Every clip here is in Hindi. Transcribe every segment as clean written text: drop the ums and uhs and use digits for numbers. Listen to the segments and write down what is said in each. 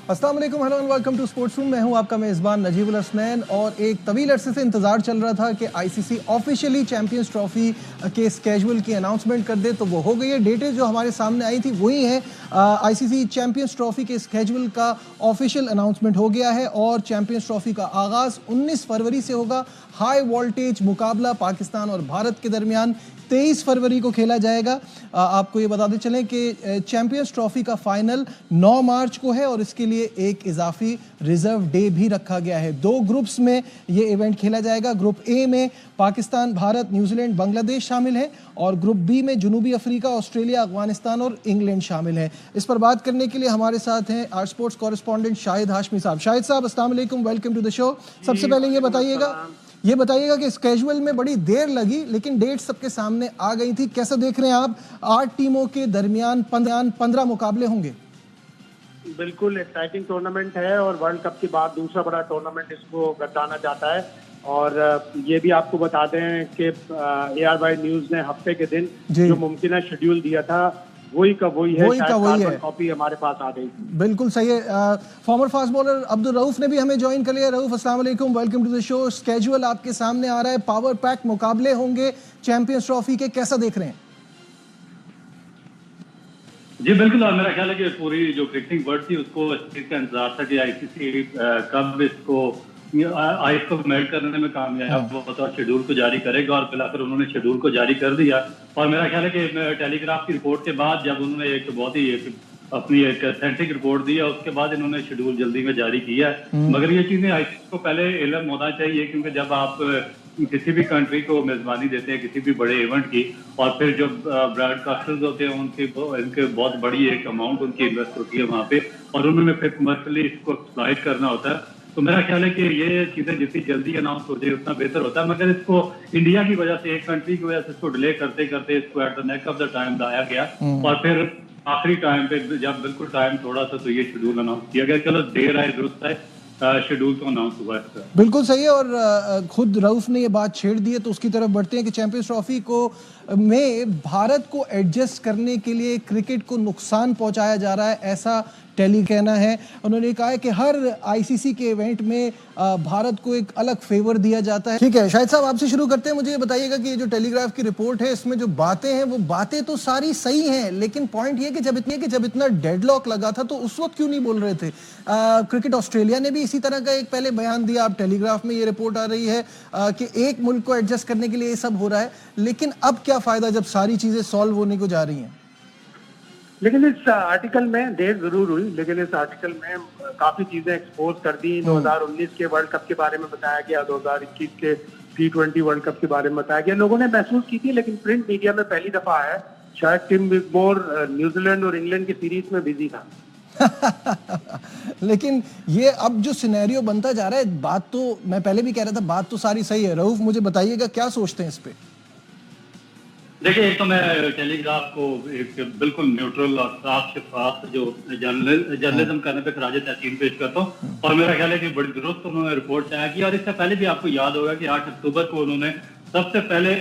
अस्सलाम वालेकुम, hello and welcome to sports room. मैं हूं आपका मेज़बान नजीबुल हसनैन और एक तवील अरसे से इंतज़ार चल रहा था कि आईसीसी ऑफिशियली चैंपियंस ट्रॉफी के स्केजुअल की अनाउंसमेंट कर दे, तो वो हो गई है। डेटें जो हमारे सामने आई थी वही हैं। आईसीसी चैंपियंस ट्रॉफी के स्केजुअल का ऑफिशियल अनाउंसमेंट हो गया है और चैंपियंस ट्रॉफी का आगाज़ 19 फरवरी से होगा। हाई वोल्टेज मुकाबला पाकिस्तान और भारत के दरमियान 23 फरवरी को खेला जाएगा। आपको ये बताते चलें कि चैंपियंस ट्रॉफी का फाइनल 9 मार्च को है और इसके लिए एक इजाफी रिजर्व डे भी रखा गया है। 2 ग्रुप्स में ये इवेंट खेला जाएगा। ग्रुप ए में पाकिस्तान, भारत, न्यूजीलैंड, बांग्लादेश शामिल है और ग्रुप बी में जनूबी अफ्रीका, ऑस्ट्रेलिया, अफगानिस्तान और इंग्लैंड शामिल है। इस पर बात करने के लिए हमारे साथ हैं our sports correspondent Shahid Hashmi साहब। शाहिद साहब, अस्सलाम वालेकुम, वेलकम टू द शो। सबसे पहले ये बताइएगा कि स्केजुअल में बड़ी देर लगी लेकिन डेट सबके सामने आ गई थी। कैसा देख रहे हैं आप? 8 टीमों के दरमियान 15 मुकाबले होंगे। बिल्कुल एक्साइटिंग टूर्नामेंट है और वर्ल्ड कप के बाद दूसरा बड़ा टूर्नामेंट इसको गर्दाना जाता है। और ये भी आपको बता दें कि ARY न्यूज ने हफ्ते के दिन जो मुमकिन शेड्यूल दिया था वही का वही है। कॉपी हमारे पास आ गई। बिल्कुल सही है। Former fast bowler Abdul Rauf ने भी हमें ज्वाइन कर लिया। रऊफ, अस्सलाम वालेकुम, welcome to the show. Schedule आपके सामने आ रहा है, पावर पैक मुकाबले होंगे चैंपियंस ट्रॉफी के, कैसा देख रहे हैं? जी बिल्कुल, और मेरा ख्याल है कि पूरी जो क्रिकेटिंग वर्ल्ड थी उसको इस चीज का इंतजार था कि आईसीसी कब इसको आइस को मेल्ट करने में कामयाब होता है, शेड्यूल को जारी करेगा और फिलहाल उन्होंने शेड्यूल को जारी कर दिया। और मेरा ख्याल है कि टेलीग्राफ की रिपोर्ट के बाद जब उन्होंने एक बहुत ही अपनी एक ऑथेंटिक रिपोर्ट दी है उसके बाद इन्होंने शेड्यूल जल्दी में जारी किया है। मगर ये चीजें आईसीसी को पहले इल्म होना चाहिए, क्योंकि जब आप किसी भी कंट्री को मेजबानी देते हैं किसी भी बड़े इवेंट की और फिर जो ब्रॉडकास्टर्स होते हैं इनके बहुत बड़ी एक अमाउंट उनकी इन्वेस्ट होती है वहाँ पे और उन्होंने फिर कमर्शियली इसको एक्सप्लॉइट करना होता है। तो मेरा ख्याल है कि ये चीजें जितनी जल्दी अनाउंस हो जाए उतना बेहतर होता है। मगर इसको इंडिया की वजह से, एक कंट्री की वजह से इसको डिले करते करते इसको at the neck of the time लाया गया और फिर आखिरी टाइम पे जब बिल्कुल टाइम थोड़ा सा तो ये शेड्यूल अनाउंस किया गया। चलो देर आए दुरुस्त है, शेड्यूल तो अनाउंस हुआ है। बिल्कुल सही है। और खुद रऊफ ने ये बात छेड़ दी है तो उसकी तरफ बढ़ते हैं कि चैंपियंस ट्रॉफी को में भारत को एडजस्ट करने के लिए क्रिकेट को नुकसान पहुंचाया जा रहा है, ऐसा टेली कहना है। उन्होंने कहा है कि हर आईसीसी के इवेंट में भारत को एक अलग फेवर दिया जाता है। ठीक है शाहिद साहब, आपसे शुरू करते हैं। मुझे ये बताइएगा कि ये जो टेलीग्राफ की रिपोर्ट है इसमें जो बातें हैं वो बातें तो सारी सही हैं, लेकिन पॉइंट ये कि जब इतना डेडलॉक लगा था तो उस वक्त क्यों नहीं बोल रहे थे? क्रिकेट ऑस्ट्रेलिया ने भी इसी तरह का एक पहले बयान दिया। अब टेलीग्राफ में ये रिपोर्ट आ रही है कि एक मुल्क को एडजस्ट करने के लिए ये सब हो रहा है, लेकिन अब क्या फायदा जब सारी चीजें सॉल्व होने को जा रही हैं? लेकिन इस आर्टिकल में देर जरूर हुई, लेकिन इस आर्टिकल में काफी चीजें एक्सपोज कर दी। 2019 के वर्ल्ड कप के बारे में बताया गया, 2021 के T20 वर्ल्ड कप के बारे में बताया गया। लोगों ने महसूस की थी, लेकिन प्रिंट मीडिया में पहली दफा आया शायद टिम विकमोर न्यूजीलैंड और इंग्लैंड की सीरीज में बिजी था। लेकिन ये अब जो सिनेरियो बनता जा रहा है, बात तो मैं पहले भी कह रहा था, बात तो सारी सही है। रऊफ, मुझे बताइएगा क्या सोचते हैं इस पे? देखिए, एक तो मैं टेलीग्राफ को एक बिल्कुल न्यूट्रल और साफ शफाफ जो जर्नलिज्म करने पे खराज तहसीन पेश करता हूँ और मेरा ख्याल है कि बड़ी दुरुस्त उन्होंने रिपोर्ट तैयार की। और इससे पहले भी आपको याद होगा कि 8 अक्टूबर को उन्होंने सबसे पहले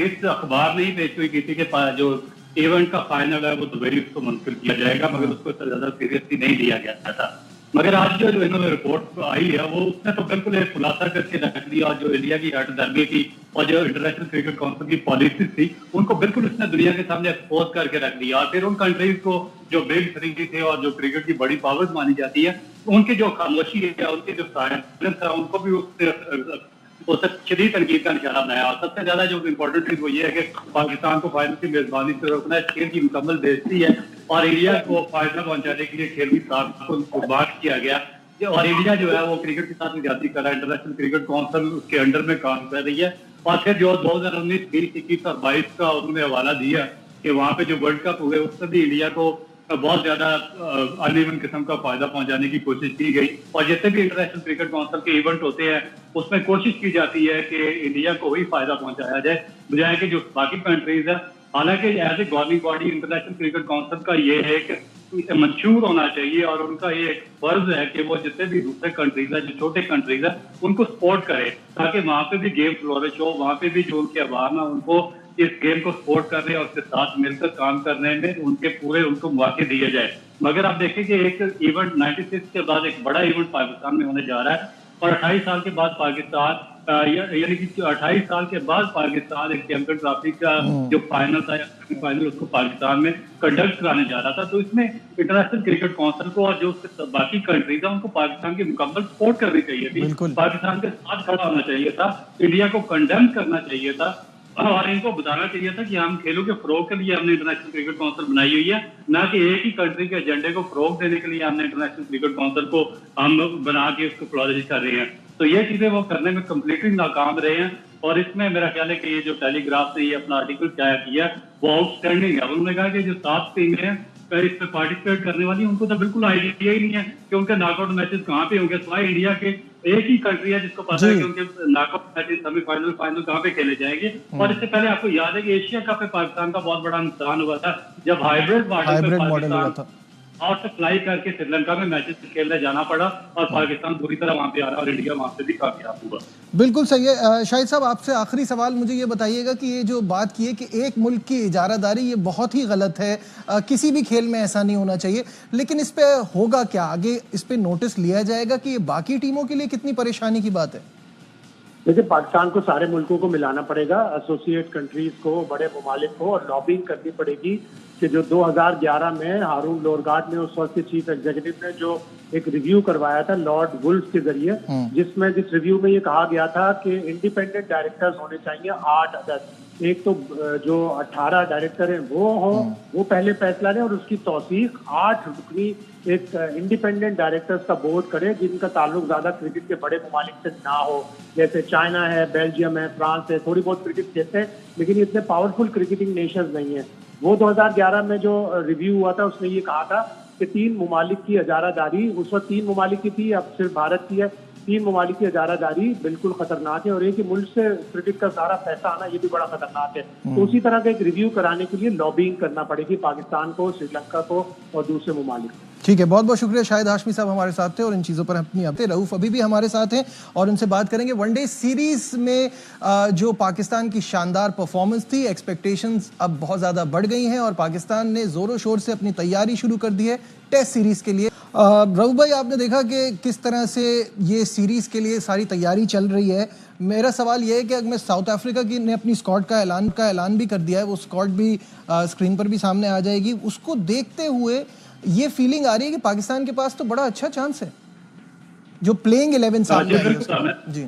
इस अखबार में ही पेशगोई की थी कि जो इवेंट का फाइनल है वो दुबई उसको मुनकिल किया जाएगा, मगर उसको ज्यादा सीरियसली नहीं लिया गया था। मगर आज जो इन्होंने रिपोर्ट आई है वो उसने तो बिल्कुल एक खुलासा करके रख दिया और जो इंडिया की हटदर्मी थी और जो इंटरनेशनल क्रिकेट काउंसिल की पॉलिसी थी उनको बिल्कुल उसने दुनिया के सामने एक्सपोज करके रख दिया। और फिर उन कंट्रीज को जो बिग थ्री थे और जो क्रिकेट की बड़ी पावर्स मानी जाती है उनकी जो खामोशी है, उनके जो साइलेंस है, उनको भी उससे शदीद तनकीद का निशाना बनाया। और सबसे ज्यादा जो इम्पोर्टेंट चीज वो ये है कि पाकिस्तान को फाइनल की मेजबानी से रोकना है, खेल की मुकम्मल बेइज्जती है और इंडिया को फायदा पहुंचाने के लिए खेल की साख को बात किया गया। और इंडिया जो है वो क्रिकेट के साथ ज्यादा कर रहा है। इंटरनेशनल क्रिकेट काउंसिल उसके अंडर में काम कर रही है। और फिर जो 2019, 20, 21 और 22 का उन्होंने हवाला दिया कि वहाँ पे जो वर्ल्ड कप हुए उसमें भी इंडिया को बहुत ज्यादा अनइवन किस्म का फायदा पहुंचाने की कोशिश की गई। और जितने भी इंटरनेशनल क्रिकेट काउंसिल के इवेंट होते हैं उसमें कोशिश की जाती है कि इंडिया को ही फायदा पहुंचाया जाए, बजाय कि जो बाकी कंट्रीज है। हालांकि as a governing body International Cricket Council का ये है कि मंशूर होना चाहिए और उनका ये एक फर्ज है कि वो जितने भी दूसरे कंट्रीज है, जो छोटे कंट्रीज है, उनको सपोर्ट करे ताकि वहां पे भी गेम फ्लोरिश हो, वहां पे भी जो उनके अवाम है उनको इस गेम को सपोर्ट करने और उसके साथ मिलकर काम करने में उनको मौके दिए जाए। मगर आप देखें कि एक इवेंट 96 के बाद एक बड़ा इवेंट पाकिस्तान में होने जा रहा है और 28 साल के बाद पाकिस्तान यानी कि 28 साल के बाद पाकिस्तान एक चैंपियन ट्रॉफी का जो फाइनल था फाइनल उसको पाकिस्तान में कंडक्ट कराने जा रहा था। तो इसमें इंटरनेशनल क्रिकेट काउंसिल को और जो बाकी कंट्रीज है उनको पाकिस्तान की मुकम्मल सपोर्ट करनी चाहिए थी, पाकिस्तान के साथ खड़ा होना चाहिए था, इंडिया को कंडेम करना चाहिए था और इनको बताना चाहिए था कि हम खेलों के फरोग के लिए हमने इंटरनेशनल क्रिकेट काउंसिल बनाई हुई है, ना कि एक ही कंट्री के एजेंडे को फरोग देने के लिए हमने इंटरनेशनल क्रिकेट काउंसिल को हम बना के उसको फ्लोरिश कर रहे हैं। तो ये चीजें वो करने में कम्प्लीटली नाकाम रहे हैं और इसमें मेरा ख्याल है कि ये जो टेलीग्राफ से ये अपना आर्टिकल तैयार किया वो आउटस्टैंडिंग है। उन्होंने कहा कि जो 7 टीमें हैं इसमें पार्टिसिपेट करने वाली उनको तो बिल्कुल आइडिया ही नहीं है कि उनके नॉकआउट मैचेस कहाँ पे होंगे, सिवाय इंडिया के एक ही कंट्री है जिसको पता है कि उनके नॉकआउट मैचेस सेमीफाइनल फाइनल कहाँ पे खेले जाएंगे। और इससे पहले आपको याद है कि एशिया कप में पाकिस्तान का बहुत बड़ा नुकसान हुआ था जब हाइब्रिड मॉडल हुआ था और से फ्लाई करके श्रीलंका में मैचेस खेलने जाना पड़ा और पाकिस्तान पूरी तरह वहां पे आ रहा और इंडिया वहां से भी कामयाब हुआ। बिल्कुल सही है। शाहिद साहब आपसे आखिरी सवाल मुझे ये बताइएगा कि ये जो बात की है कि एक मुल्क की इजारादारी ये बहुत ही गलत है, किसी भी खेल में ऐसा नहीं होना चाहिए, लेकिन इस पे होगा क्या आगे? इस पे नोटिस लिया जाएगा कि ये बाकी टीमों के लिए कितनी परेशानी की बात है? देखिए, पाकिस्तान को सारे मुल्कों को मिलाना पड़ेगा, एसोसिएट कंट्रीज को, बड़े ममालिक को, और लॉबिंग करनी पड़ेगी कि जो 2011 में हारून लोरगाट ने उस वक्त के चीफ एग्जीक्यूटिव ने जो एक रिव्यू करवाया था लॉर्ड वुल्फ के जरिए, जिस रिव्यू में ये कहा गया था कि इंडिपेंडेंट डायरेक्टर्स होने चाहिए 8 अदद। एक तो जो 18 डायरेक्टर हैं वो पहले फैसला लें और उसकी तौसीक 8 रुकनी एक इंडिपेंडेंट डायरेक्टर्स का बोर्ड करे जिनका ताल्लुक ज्यादा क्रिकेट के बड़े ममालिक से ना हो, जैसे चाइना है, बेल्जियम है, फ्रांस है, थोड़ी बहुत क्रिकेट खेलते हैं लेकिन ये इतने पावरफुल क्रिकेटिंग नेशंस नहीं है। वो 2011 में जो रिव्यू हुआ था उसने ये कहा था कि 3 ममालिक की इजारादारी, उस वक्त 3 ममालिक की थी, अब सिर्फ भारत की है, 3 ममालिक की इजारादारी बिल्कुल खतरनाक है और एक ही मुल्क से क्रिकेट का सारा पैसा आना ये भी बड़ा खतरनाक है। तो उसी तरह का एक रिव्यू कराने के लिए लॉबिंग करना पड़ेगी पाकिस्तान को, श्रीलंका को और दूसरे ममालिक को। ठीक है, बहुत बहुत शुक्रिया। शाहिद हाशमी साहब हमारे साथ थे और इन चीज़ों पर अपनी अपने रऊफ अभी भी हमारे साथ हैं और उनसे बात करेंगे वनडे सीरीज में जो पाकिस्तान की शानदार परफॉर्मेंस थी, एक्सपेक्टेशंस अब बहुत ज़्यादा बढ़ गई हैं और पाकिस्तान ने ज़ोरों शोर से अपनी तैयारी शुरू कर दी है टेस्ट सीरीज़ के लिए। रऊफ भाई, आपने देखा कि किस तरह से ये सीरीज़ के लिए सारी तैयारी चल रही है। मेरा सवाल ये है कि अगर साउथ अफ्रीका की ने अपनी स्क्वाड का ऐलान भी कर दिया है, वो स्क्वाड भी स्क्रीन पर भी सामने आ जाएगी, उसको देखते हुए ये फीलिंग आ रही है कि पाकिस्तान के पास तो बड़ा अच्छा चांस है जो प्लेइंग 11 सामने जी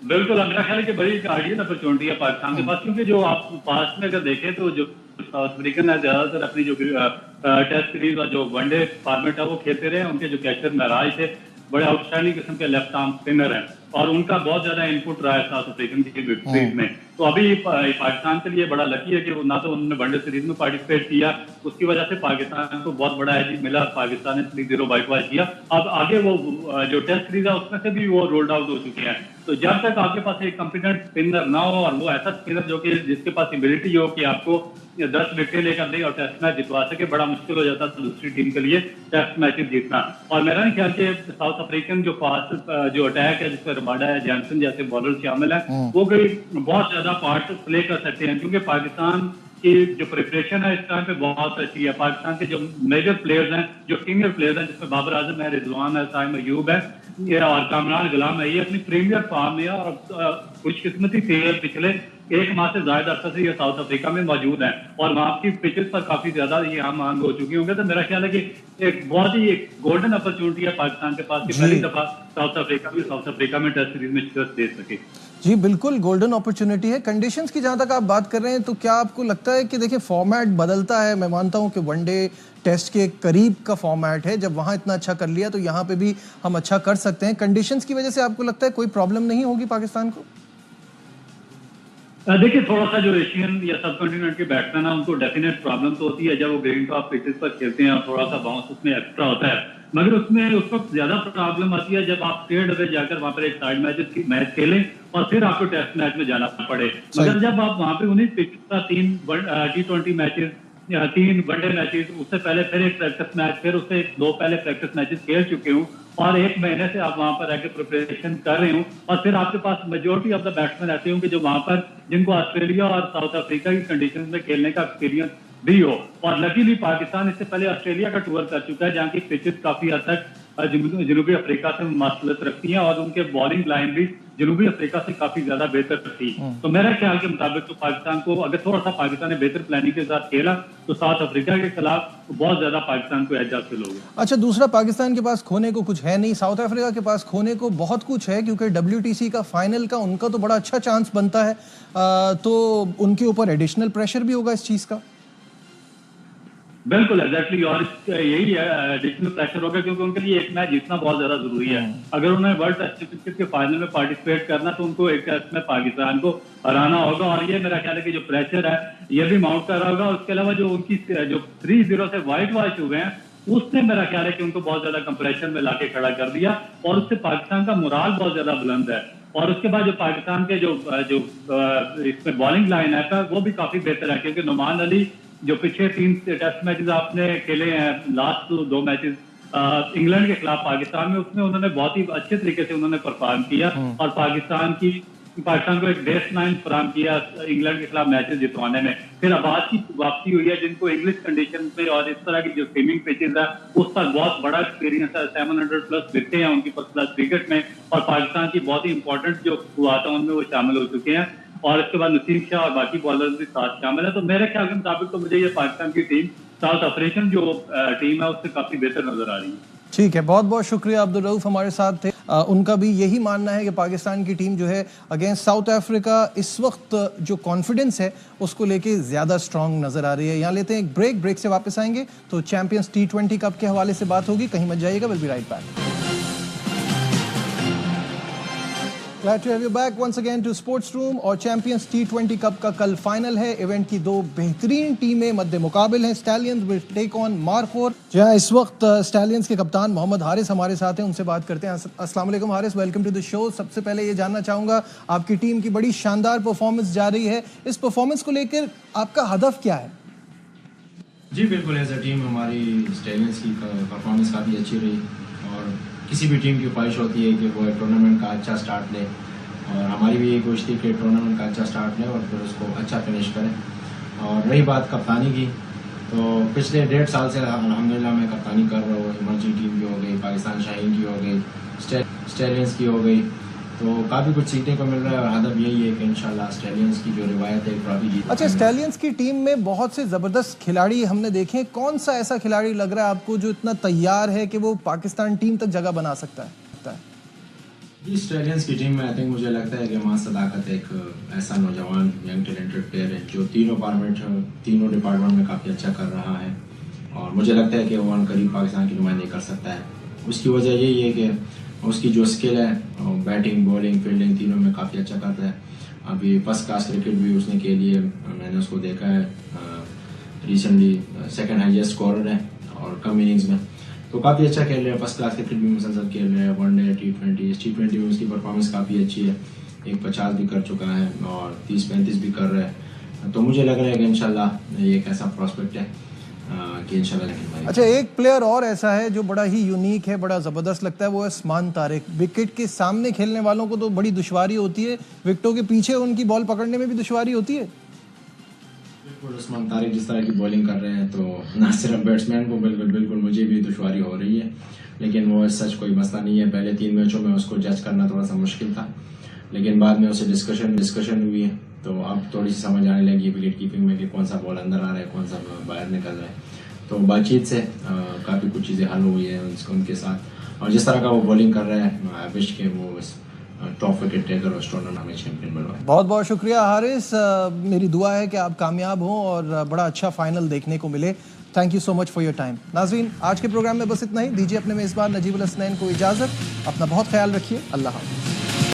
बिल्कुल। मेरा ख्याल है कि बड़ी आइडियल अपॉर्चुनिटी है पाकिस्तान के पास, क्योंकि जो आप पास में अगर देखें तो जो साउथ अफ्रीकन है ज्यादातर अपनी जो टेस्ट सीरीज और जो वनडे फॉर्मेट है वो खेलते रहे। उनके जो कैचर महराज थे बड़े आउटस्टैंडिंग किस्म के लेफ्ट आर्म स्पिनर हैं और उनका बहुत ज्यादा इनपुट रहा है साउथ अफ्रीकन की विकेट में। तो अभी पाकिस्तान के लिए बड़ा लकी है कि ना तो उन्होंने वनडे सीरीज में पार्टिसिपेट किया, उसकी वजह से पाकिस्तान को बहुत बड़ा एज मिला, पाकिस्तान ने 3-0 बाइकवाइज किया। अब आगे वो जो टेस्ट सीरीज है उसमें से भी वो रोल्ड आउट हो चुके हैं। तो जब तक आपके पास एक कॉम्पिटेंट स्पिनर ना हो और वो ऐसा स्पिनर जो कि जिसके पास एबिलिटी हो कि आपको 10 विकेट लेकर दे और टेस्ट मैच जितवा सके, बड़ा मुश्किल हो जाता है दूसरी टीम के लिए टेस्ट मैचेस जीतना। और मेरा नहीं ख्याल कि साउथ अफ्रीकन जो फास्ट जो अटैक है जिसमें रबाडा है, जॉनसन जैसे बॉलर शामिल है, वो कोई बहुत ज्यादा पार्ट प्ले कर सकते हैं, क्योंकि पाकिस्तान की जो प्रिपरेशन है इस टाइम पे बहुत अच्छी है। पाकिस्तान के जो मेजर प्लेयर्स हैं, जो सीनियर प्लेयर्स हैं, जिसमें बाबर आजम है, रिजवान है, साइम अयूब है और कामरान गुलाम है, ये अपनी प्रीमियर फॉर्म में और खुशकिस्मती से पिछले 1 माह से ज्यादा अरसा से ये साउथ अफ्रीका में मौजूद है और वहाँ की पिचेस पर काफी ज्यादा ये आम मांग हो चुकी होंगे। तो मेरा ख्याल है कि एक बहुत ही एक गोल्डन अपॉर्चुनिटी है पाकिस्तान के पास कि पहली दफा साउथ अफ्रीका में टेस्ट सीरीज में शिकस्त दे सके। जी बिल्कुल, गोल्डन अपॉर्चुनिटी है। कंडीशंस की जहां तक आप बात कर रहे हैं तो क्या आपको लगता है कि देखिए फॉर्मेट बदलता है? मैं मानता हूं कि वनडे टेस्ट के करीब का फॉर्मेट है, जब वहां इतना अच्छा कर लिया तो यहाँ पे भी हम अच्छा कर सकते हैं। कंडीशंस की वजह से आपको लगता है कोई प्रॉब्लम नहीं होगी पाकिस्तान को? देखिए, थोड़ा सा जो एशियन या सब कॉन्टिनेंट के बैट्समैन है उनको डेफिनेट प्रॉब्लम तो होती है जब वो ग्रीन टॉप पिचेस पर खेलते हैं और थोड़ा सा बाउंस उसमें एक्स्ट्रा होता है, मगर उसमें उस वक्त ज्यादा प्रॉब्लम आती है जब आप स्टेट अवे जाकर वहां पर एक साइड मैच खेलें और फिर आपको टेस्ट मैच में जाना पड़े। मगर जब आप वहां पे उन्हीं पिच का 3 T20 मैचेस या 3 वनडे मैचेस, उससे पहले फिर एक प्रैक्टिस मैच, फिर उससे 2 पहले प्रैक्टिस मैचेस खेल चुके हूँ और 1 महीने से आप वहां पर आके प्रिपरेशन कर रहे हूँ और फिर आपके पास मेजोरिटी ऑफ द बैट्समैन ऐसे होंगे जो वहां पर जिनको ऑस्ट्रेलिया और साउथ अफ्रीका की कंडीशंस में खेलने का एक्सपीरियंस भी हो। और लकीली पाकिस्तान इससे पहले ऑस्ट्रेलिया का टूर कर चुका है, जहाँ की पिचेस काफी हद तक जनूबी अफ्रीका से मुमासलत रखती हैं और उनके बॉलिंग लाइन भी जनूबी अफ्रीका से काफी ज्यादा बेहतर थी। तो मेरे ख्याल के मुताबिक तो पाकिस्तान को अगर थोड़ा सा पाकिस्तान ने बेहतर प्लानिंग के साथ खेला तो साउथ अफ्रीका के खिलाफ बहुत ज्यादा पाकिस्तान को एज हासिल होगा। अच्छा, दूसरा पाकिस्तान के पास खोने को कुछ है नहीं, साउथ अफ्रीका के पास खोने को बहुत कुछ है, क्योंकि WTC का फाइनल का उनका तो बड़ा अच्छा चांस बनता है, तो उनके ऊपर एडिशनल प्रेशर भी होगा इस चीज का। बिल्कुल एग्जैक्टली, और यही एडिशनल प्रेशर होगा क्योंकि उनके लिए एक मैच जीतना बहुत ज्यादा जरूरी है। अगर उन्हें वर्ल्ड टेस्ट क्रिकेट के फाइनल में पार्टिसिपेट करना तो उनको एक टेस्ट में पाकिस्तान को हराना होगा, और ये मेरा ख्याल है कि जो प्रेशर है ये भी माउंट कर रहा होगा। उसके अलावा जो उनकी जो 3-0 से व्हाइट वॉश हुए हैं उसने मेरा ख्याल है कि उनको बहुत ज्यादा कंप्रेशन में लाके खड़ा कर दिया, और उससे पाकिस्तान का मोराल बहुत ज्यादा बुलंद है। और उसके बाद जो पाकिस्तान के जो इसमें बॉलिंग लाइन है वो भी काफी बेहतर है, क्योंकि नुमान अली जो पिछले 3 टेस्ट मैचेस आपने खेले हैं, लास्ट 2 मैचेस इंग्लैंड के खिलाफ पाकिस्तान में, उसमें उन्होंने बहुत ही अच्छे तरीके से उन्होंने परफॉर्म किया और पाकिस्तान को एक बेस्ट 9 फराहम किया इंग्लैंड के खिलाफ मैचेस जितवाने में। फिर आबाद की वापसी हुई है, जिनको इंग्लिश कंडीशन में और इस तरह की जो स्विमिंग पिचेस है उस पर बहुत बड़ा एक्सपीरियंस है। 700+ विकेटें हैं उनकी फर्स्ट क्लास क्रिकेट में, और पाकिस्तान की बहुत ही इंपॉर्टेंट जो हुआ था उनमें वो शामिल हो चुके हैं, और इसके बाद नसीम शाह और बाकी बॉलर्स भी साथ शामिल है। तो मेरे ख्याल के मुताबिक तो मुझे ये पाकिस्तान की टीम साउथ अफ्रीकन जो टीम है उससे काफी बेहतर नजर आ रही है। ठीक है, बहुत बहुत शुक्रिया। अब्दुल रऊफ हमारे साथ थे। उनका भी यही मानना है कि पाकिस्तान की टीम जो है अगेंस्ट साउथ अफ्रीका इस वक्त जो कॉन्फिडेंस है उसको लेके ज़्यादा स्ट्रांग नज़र आ रही है। यहाँ लेते हैं एक ब्रेक से वापस आएंगे तो चैंपियंस T20 कप के हवाले से बात होगी, कहीं मत जाइएगा, will be right back. Glad to have you back once again to Sports Room। और चैंपियंस T20 कप का कल फाइनल है। इवेंट की 2 बेहतरीन टीमें मद्दे मुकाबिल हैं। Stallions will take on Markhor, जहां इस वक्त स्टैलियंस के कप्तान मोहम्मद हारिस हमारे साथ हैं, उनसे बात करते हैं। अस्सलाम वालेकुम Haris, welcome to the show. सबसे पहले ये जानना चाहूँगा, आपकी टीम की बड़ी शानदार परफॉर्मेंस जा रही है, इस परफॉर्मेंस को लेकर आपका हदफ क्या है? जी बिल्कुल, एज अ टीम हमारी स्टैलियंस की परफॉर्मेंस काफ़ी अच्छी रही, और किसी भी टीम की ख्वाहिश होती है कि वो टूर्नामेंट का अच्छा स्टार्ट ले, और हमारी भी ये कोशिश थी कि टूर्नामेंट का अच्छा स्टार्ट लें और फिर उसको अच्छा फिनिश करें। और रही बात कप्तानी की, तो पिछले 1.5 साल से अल्हम्दुलिल्लाह मैं कप्तानी कर रहा हूँ। इमर्जिंग टीम की हो गई, पाकिस्तान शाहीन की हो गई, स्टैलियंस की हो गई, तो काफ़ी कुछ सीखने को मिल रहा है, और हदफ यही है कि इंशाल्लाह स्टैलियंस की जो रिवायत है ट्रॉफी जीत। अच्छा, स्टैलियंस की टीम में बहुत से ज़बरदस्त खिलाड़ी हमने देखे, कौन सा ऐसा खिलाड़ी लग रहा है आपको जो इतना तैयार है कि वो पाकिस्तान टीम तक जगह बना सकता है? जी, स्टैलियंस की टीम में आई थिंक मुझे लगता है कि मां सदाकत एक ऐसा नौजवान यंग टैलेंटेड प्लेयर है जो तीनों डिपार्टमेंट में काफ़ी अच्छा कर रहा है, और मुझे लगता है कि वो करीब पाकिस्तान की नुमाइंदगी कर सकता है। उसकी वजह यही है कि उसकी जो स्किल है बैटिंग, बॉलिंग, फील्डिंग तीनों में काफ़ी अच्छा करता है। अभी फर्स्ट क्लास क्रिकेट भी उसने के लिए मैंने उसको देखा है, रिसेंटली 2nd हाईएस्ट स्कोरर है और कम इनिंग्स में, तो काफ़ी अच्छा खेल रहे हैं। फर्स्ट क्लास क्रिकेट भी मुसलसल खेल रहे हैं, वनडे T20 में उसकी परफॉर्मेंस काफ़ी अच्छी है, 150 भी कर चुका है और 30-35 भी कर रहा है। तो मुझे लग रहा है कि इंशाल्लाह ये एक ऐसा प्रॉस्पेक्ट है कि इंशाल्लाह। अच्छा, एक प्लेयर और ऐसा है जो बड़ा ही यूनिक है, बड़ा ज़बरदस्त लगता है, वो है उस्मान तारिक। विकेट के सामने खेलने वालों को तो बड़ी दुश्वारी होती है, विकेटों के पीछे उनकी बॉल पकड़ने में भी दुश्वारी होती है। बिल्कुल, उस्मान तारिक जिस तरह की बॉलिंग कर रहे हैं तो ना सिर्फ बैट्समैन को बिल्कुल मुझे भी दुश्वारी हो रही है, लेकिन वो सच कोई मसला नहीं है। पहले 3 मैचों में उसको जज करना थोड़ा सा मुश्किल था, लेकिन बाद में उससे डिस्कशन हुई है, तो अब थोड़ी सी समझ आने लगी विकेट कीपिंग में कि कौन सा बॉल अंदर आ रहा है, कौन सा बाहर निकल रहा है। तो बातचीत से काफ़ी कुछ चीज़ें हल हुई है उनके साथ, और जिस तरह का वो बॉलिंग कर रहे हैं आई विश के वो टॉप विकेट टेकर और टूर्नामेंट में चैंपियन बनवाए। बहुत बहुत शुक्रिया हारिस, मेरी दुआ है कि आप कामयाब हों और बड़ा अच्छा फाइनल देखने को मिले। Thank you so much for your time. नाज़रीन, आज के प्रोग्राम में बस इतना ही। दीजिए अपने मेज़बान नजीबुल हसनैन को इजाज़त। अपना बहुत ख्याल रखिए। अल्लाह हाफ़िज़।